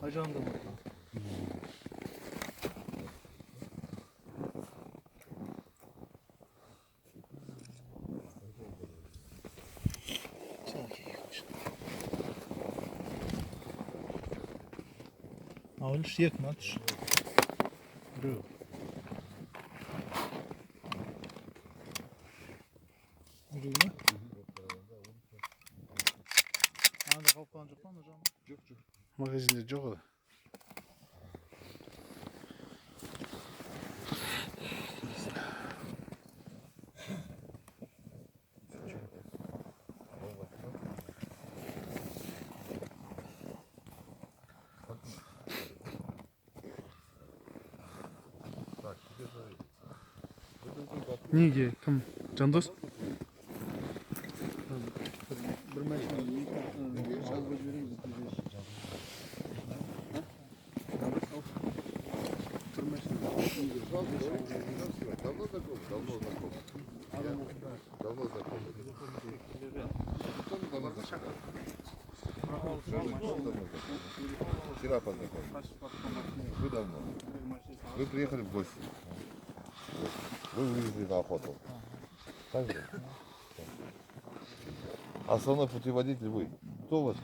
Hocam da burada. Ağırlık yetmez. Dur. Yürüyün. Nerede kaplanacak lan hocam? Yok. Magazinde çok o. Niye? Kim? Candoz? Bir meşhur. Вчера познакомились. Вы давно. Вы приехали в гости. Вы вывезли на охоту. Так же? Основной путеводитель вы. Кто у вас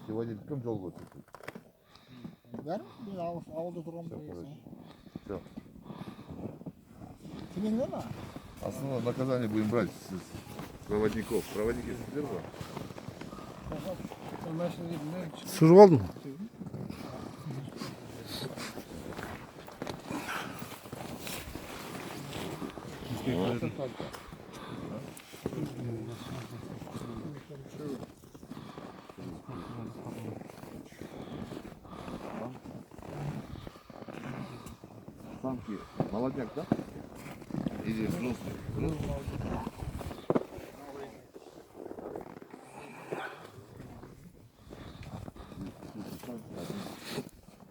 путеводитель? Кем жол өтесіз? Ben avluda duran Все, birisi. Все. Kimin değil mi? Основное наказание будем брать с проводников. Проводники содержат? Ben şimdi gitmeye Sürü aldın mı? Самки молодняк, да? Или взрослый?